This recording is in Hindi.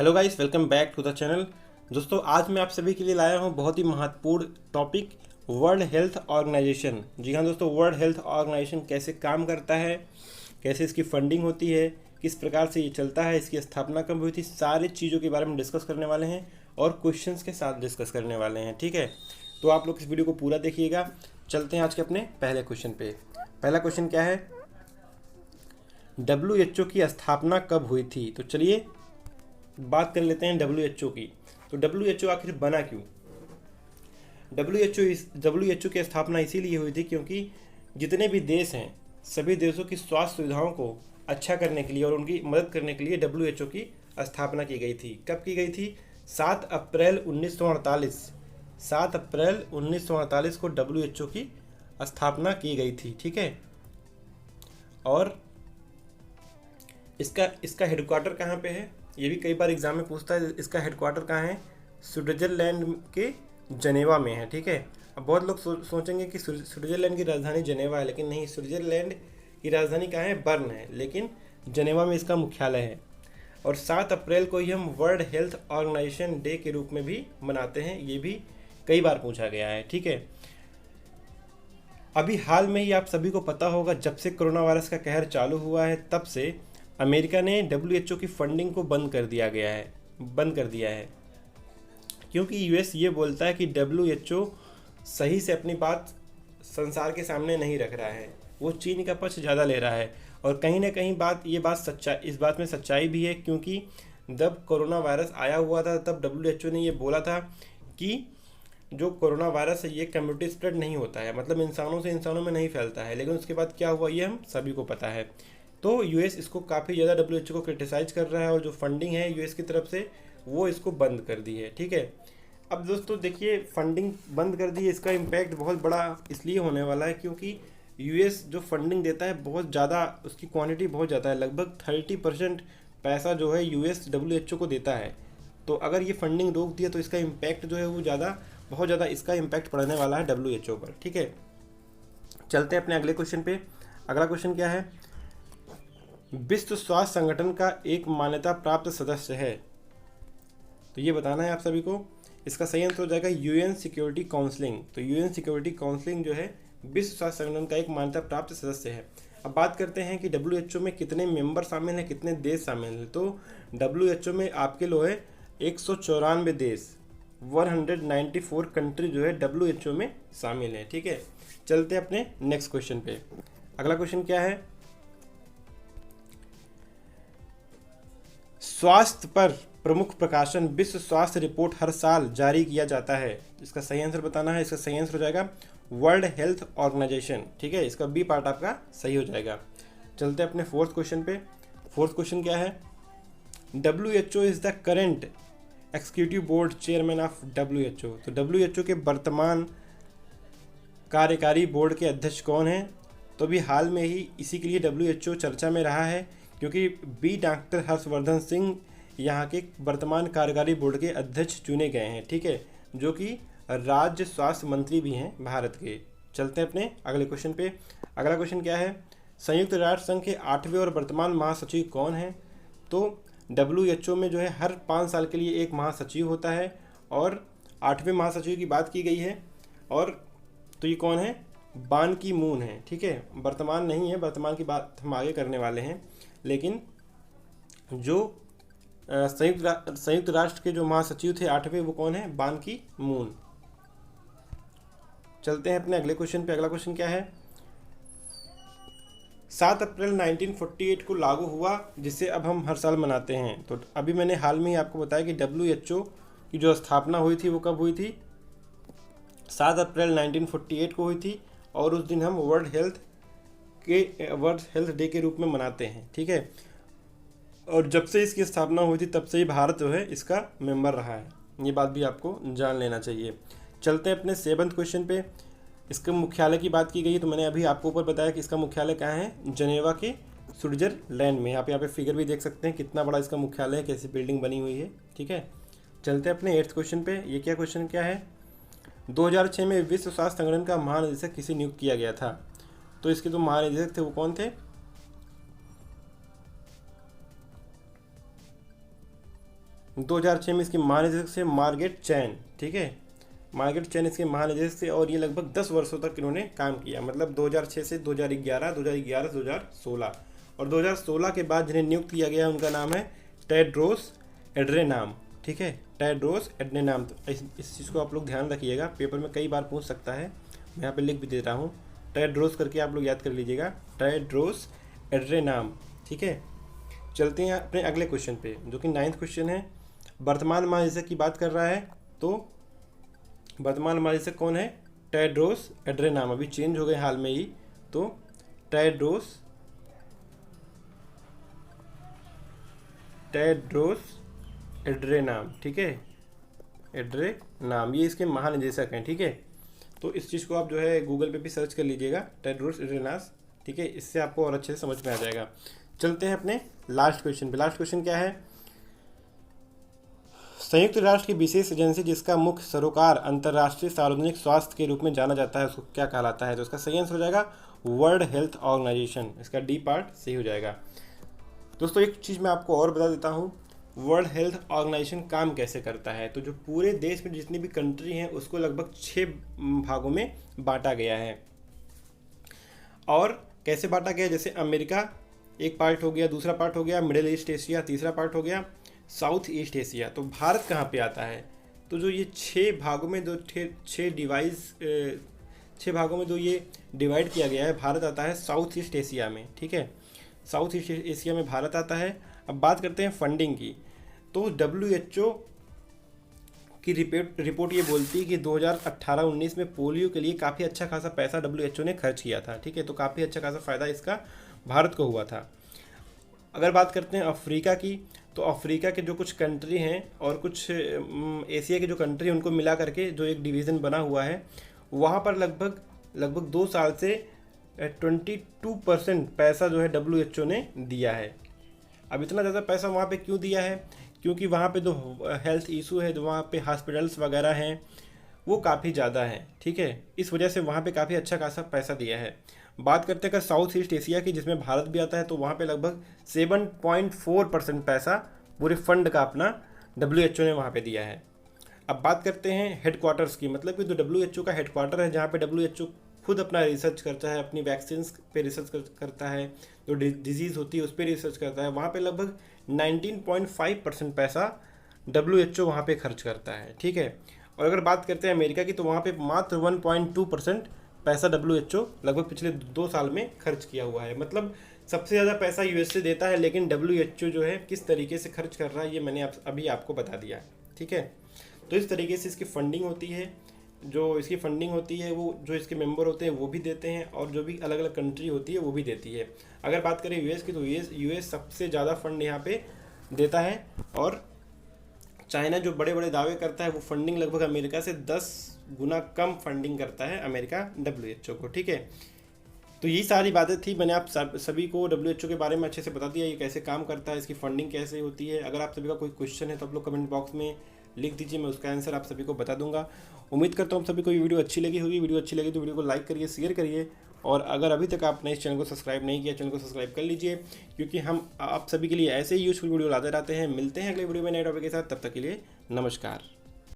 Hello guys, welcome back to the channel. दोस्तों, आज मैं आप सभी के लिए लाया हूं बहुत ही महत्वपूर्ण टॉपिक, वर्ल्ड हेल्थ ऑर्गेनाइजेशन। जी हाँ दोस्तों, वर्ल्ड हेल्थ ऑर्गेनाइजेशन कैसे काम करता है, कैसे इसकी फंडिंग होती है, किस प्रकार से ये चलता है, इसकी स्थापना कब हुई थी, सारी चीज़ों के बारे में डिस्कस करने वाले हैं और क्वेश्चंस के साथ डिस्कस करने वाले हैं। ठीक है, तो आप लोग इस वीडियो को पूरा देखिएगा। चलते हैं आज के अपने पहले क्वेश्चन पे। पहला क्वेश्चन क्या है, WHO की स्थापना कब हुई थी? तो चलिए बात कर लेते हैं WHO की। तो WHO आखिर बना क्यों? WHO की स्थापना इसीलिए हुई थी क्योंकि जितने भी देश हैं, सभी देशों की स्वास्थ्य सुविधाओं को अच्छा करने के लिए और उनकी मदद करने के लिए WHO की स्थापना की गई थी। कब की गई थी? 7 अप्रैल 1948। 7 अप्रैल 1948 को WHO की स्थापना की गई थी। ठीक है, और इसका हेडक्वार्टर कहाँ पे है? ये भी कई बार एग्जाम में पूछता है। इसका हेडक्वार्टर कहाँ है? स्विट्जरलैंड के जनेवा में है। ठीक है, अब बहुत लोग सोचेंगे कि स्विट्जरलैंड की राजधानी जनेवा है, लेकिन नहीं, स्विट्जरलैंड की राजधानी कहाँ है? बर्न है, लेकिन जनेवा में इसका मुख्यालय है। और 7 अप्रैल को ही हम वर्ल्ड हेल्थ ऑर्गेनाइजेशन डे के रूप में भी मनाते हैं। ये भी कई बार पूछा गया है। ठीक है, अभी हाल में ही आप सभी को पता होगा, जब से कोरोना वायरस का कहर चालू हुआ है तब से अमेरिका ने WHO की फंडिंग को बंद कर दिया है, क्योंकि US ये बोलता है कि WHO सही से अपनी बात संसार के सामने नहीं रख रहा है। वो चीन का पक्ष ज़्यादा ले रहा है, और कहीं ना कहीं इस बात में सच्चाई भी है, क्योंकि जब कोरोना वायरस आया हुआ था तब WHO ने ये बोला था कि जो कोरोना वायरस है ये कम्युनिटी स्प्रेड नहीं होता है, मतलब इंसानों से इंसानों में नहीं फैलता है। लेकिन उसके बाद क्या हुआ ये हम सभी को पता है। तो US इसको काफ़ी ज़्यादा WHO को क्रिटिसाइज कर रहा है, और जो फंडिंग है US की तरफ से वो इसको बंद कर दी है। ठीक है, अब दोस्तों देखिए, फंडिंग बंद कर दी है, इसका इम्पैक्ट बहुत बड़ा इसलिए होने वाला है क्योंकि US जो फंडिंग देता है बहुत ज़्यादा, उसकी क्वांटिटी बहुत ज़्यादा है। लगभग 30% पैसा जो है US WHO को देता है। तो अगर ये फंडिंग रोक दिया तो इसका इम्पैक्ट जो है वो बहुत ज़्यादा इसका इम्पैक्ट पड़ने वाला है WHO पर। ठीक है, चलते हैं अपने अगले क्वेश्चन पे। अगला क्वेश्चन क्या है, विश्व स्वास्थ्य संगठन का एक मान्यता प्राप्त सदस्य है, तो ये बताना है आप सभी को। इसका सही आंसर हो जाएगा UN सिक्योरिटी काउंसिलिंग। तो UN सिक्योरिटी काउंसिलिंग जो है विश्व स्वास्थ्य संगठन का एक मान्यता प्राप्त सदस्य है। अब बात करते हैं कि WHO में कितने मेंबर शामिल हैं, कितने देश शामिल हैं। तो WHO में आपके लो है 194 देश, 194 कंट्री जो है WHO में शामिल है। ठीक है, चलते हैं अपने नेक्स्ट क्वेश्चन पे। अगला क्वेश्चन क्या है, स्वास्थ्य पर प्रमुख प्रकाशन विश्व स्वास्थ्य रिपोर्ट हर साल जारी किया जाता है। इसका सही आंसर बताना है। इसका सही आंसर हो जाएगा वर्ल्ड हेल्थ ऑर्गेनाइजेशन। ठीक है, इसका बी पार्ट आपका सही हो जाएगा। चलते हैं अपने फोर्थ क्वेश्चन पे। फोर्थ क्वेश्चन क्या है, WHO is the current executive board chairman of WHO। तो WHO के वर्तमान कार्यकारी बोर्ड के अध्यक्ष कौन हैं? तो अभी हाल में ही इसी के लिए WHO चर्चा में रहा है, क्योंकि डॉक्टर हर्षवर्धन सिंह यहाँ के वर्तमान कार्यकारी बोर्ड के अध्यक्ष चुने गए हैं। ठीक है, जो कि राज्य स्वास्थ्य मंत्री भी हैं भारत के। चलते हैं अपने अगले क्वेश्चन पे। अगला क्वेश्चन क्या है, संयुक्त राष्ट्र संघ के 8वें और वर्तमान महासचिव कौन हैं? तो WHO में जो है हर 5 साल के लिए एक महासचिव होता है, और 8वें महासचिव की बात की गई है। और तो ये कौन है? बान की मून है। ठीक है, वर्तमान नहीं है, वर्तमान की बात हम आगे करने वाले हैं। लेकिन जो संयुक्त राष्ट्र के जो महासचिव थे 8वें, वो कौन है? बान की मून। चलते हैं अपने अगले क्वेश्चन पे। अगला क्वेश्चन क्या है, 7 अप्रैल 1948 को लागू हुआ, जिसे अब हम हर साल मनाते हैं। तो अभी मैंने हाल में ही आपको बताया कि WHO की जो स्थापना हुई थी वो कब हुई थी? 7 अप्रैल 1948 को हुई थी, और उस दिन हम वर्ल्ड हेल्थ डे के रूप में मनाते हैं। ठीक है, और जब से इसकी स्थापना हुई थी तब से ही भारत जो है इसका मेंबर रहा है। ये बात भी आपको जान लेना चाहिए। चलते हैं अपने 7th क्वेश्चन पे। इसके मुख्यालय की बात की गई, तो मैंने अभी आपको ऊपर बताया कि इसका मुख्यालय कहाँ है? जनेवा के स्विट्जरलैंड में। आप यहाँ पे फिगर भी देख सकते हैं कितना बड़ा इसका मुख्यालय है, कैसी बिल्डिंग बनी हुई है। ठीक है, चलते हैं अपने 8th क्वेश्चन पे। ये क्या क्वेश्चन क्या है, 2006 में विश्व स्वास्थ्य संगठन का महानिदेशक किसे नियुक्त किया गया था? तो इसके जो महानिदेशक थे वो कौन थे? 2006 में इसके महानिदेशक से मार्गरेट चैन, ठीक है, मार्गरेट चैन इसके महानिदेशक थे और ये लगभग 10 वर्षों तक इन्होंने काम किया, मतलब 2006 से 2011, 2011 से 2016, और 2016 के बाद जिन्हें नियुक्त किया गया उनका नाम है टेड्रोस एड्रेनाम, ठीक है, टेड्रोस एड्रेनाम। तो इस चीज़ को आप लोग ध्यान रखिएगा, पेपर में कई बार पूछ सकता है, मैं यहाँ पे लिख भी दे रहा हूँ, टेड्रोस करके आप लोग याद कर लीजिएगा, टेड्रोस एड्रेनाम, ठीक है। चलते हैं अपने अगले क्वेश्चन पे, जो कि 9th क्वेश्चन है। वर्तमान महानिदेशक की बात कर रहा है, तो वर्तमान महानिदेशक कौन है? टेड्रोस एड्रेनाम, अभी चेंज हो गए हाल में ही, तो टेड्रोस एड्रेनाम, ठीक है, एड्रेनाम, ये इसके महानिदेशक हैं, ठीक है। तो इस चीज़ को आप जो है गूगल पे भी सर्च कर लीजिएगा, टेड्रोस एड्रेनास, ठीक है, इससे आपको और अच्छे से समझ में आ जाएगा। चलते हैं अपने लास्ट क्वेश्चन पे। लास्ट क्वेश्चन क्या है? संयुक्त राष्ट्र की विशेष एजेंसी जिसका मुख्य सरोकार अंतर्राष्ट्रीय सार्वजनिक स्वास्थ्य के रूप में जाना जाता है, उसको क्या कहलाता है? तो इसका सही आंसर हो जाएगा वर्ल्ड हेल्थ ऑर्गेनाइजेशन, इसका डी पार्ट सही हो जाएगा। दोस्तों एक चीज़ मैं आपको और बता देता हूँ, वर्ल्ड हेल्थ ऑर्गेनाइजेशन काम कैसे करता है। तो जो पूरे देश में जितनी भी कंट्री हैं उसको लगभग 6 भागों में बांटा गया है। और कैसे बांटा गया? जैसे अमेरिका एक पार्ट हो गया, दूसरा पार्ट हो गया मिडिल ईस्ट एशिया, तीसरा पार्ट हो गया साउथ ईस्ट एशिया। तो भारत कहाँ पे आता है? तो जो ये 6 भागों में जो 6 भागों में जो ये डिवाइड किया गया है, भारत आता है साउथ ईस्ट एशिया में, ठीक है, साउथ ईस्ट एशिया में भारत आता है। अब बात करते हैं फंडिंग की। तो WHO की रिपोर्ट ये बोलती है कि 2018-19 में पोलियो के लिए काफ़ी अच्छा खासा पैसा WHO ने खर्च किया था, ठीक है, तो काफ़ी अच्छा खासा फ़ायदा इसका भारत को हुआ था। अगर बात करते हैं अफ्रीका की, तो अफ्रीका के जो कुछ कंट्री हैं और कुछ एशिया के जो कंट्री हैं उनको मिला करके जो एक डिवीज़न बना हुआ है, वहाँ पर लगभग 2 साल से 22% पैसा जो है WHO ने दिया है। अब इतना ज़्यादा पैसा वहाँ पे क्यों दिया है? क्योंकि वहाँ पे जो हेल्थ इशू है, जो वहाँ पे हॉस्पिटल्स वगैरह हैं वो काफ़ी ज़्यादा हैं, ठीक है, इस वजह से वहाँ पे काफ़ी अच्छा खासा पैसा दिया है। बात करते हैं अगर साउथ ईस्ट एशिया की, जिसमें भारत भी आता है, तो वहाँ पे लगभग 7.4% पैसा पूरे फंड का अपना WHO ने वहाँ पे दिया है। अब बात करते हैं हेडक्वार्टर्स की, मतलब कि जो WHO का हेडक्वार्टर है, जहाँ पे WHO खुद अपना रिसर्च करता है, अपनी वैक्सीन्स पे रिसर्च करता है, जो डिजीज़ होती है उस पर रिसर्च करता है, वहाँ पे लगभग 19.5% पैसा WHO वहाँ पे खर्च करता है, ठीक है। और अगर बात करते हैं अमेरिका की, तो वहाँ पे मात्र 1.2% पैसा WHO लगभग पिछले 2 साल में खर्च किया हुआ है। मतलब सबसे ज़्यादा पैसा USA देता है, लेकिन WHO जो है किस तरीके से खर्च कर रहा है ये मैंने अभी आपको बता दिया है, ठीक है। तो इस तरीके से इसकी फंडिंग होती है, जो इसकी फंडिंग होती है वो जो इसके मेंबर होते हैं वो भी देते हैं, और जो भी अलग अलग कंट्री होती है वो भी देती है। अगर बात करें US की, तो US सबसे ज़्यादा फंड यहाँ पे देता है, और चाइना जो बड़े बड़े दावे करता है वो फंडिंग लगभग अमेरिका से 10 गुना कम फंडिंग करता है अमेरिका WHO को, ठीक है। तो यही सारी बातें थी, मैंने आप सभी को WHO के बारे में अच्छे से बता दिया, ये कैसे काम करता है, इसकी फंडिंग कैसे होती है। अगर आप सभी का कोई क्वेश्चन है तो आप लोग कमेंट बॉक्स में लिख दीजिए, मैं उसका आंसर आप सभी को बता दूंगा। उम्मीद करता हूँ आप सभी को ये वीडियो अच्छी लगी होगी। वीडियो अच्छी लगी तो वीडियो को लाइक करिए, शेयर करिए, और अगर अभी तक आपने इस चैनल को सब्सक्राइब नहीं किया, चैनल को सब्सक्राइब कर लीजिए, क्योंकि हम आप सभी के लिए ऐसे ही यूजफुल वीडियो लाते रहते हैं। मिलते हैं अगले वीडियो में नए टॉपिक के साथ, तब तक के लिए नमस्कार।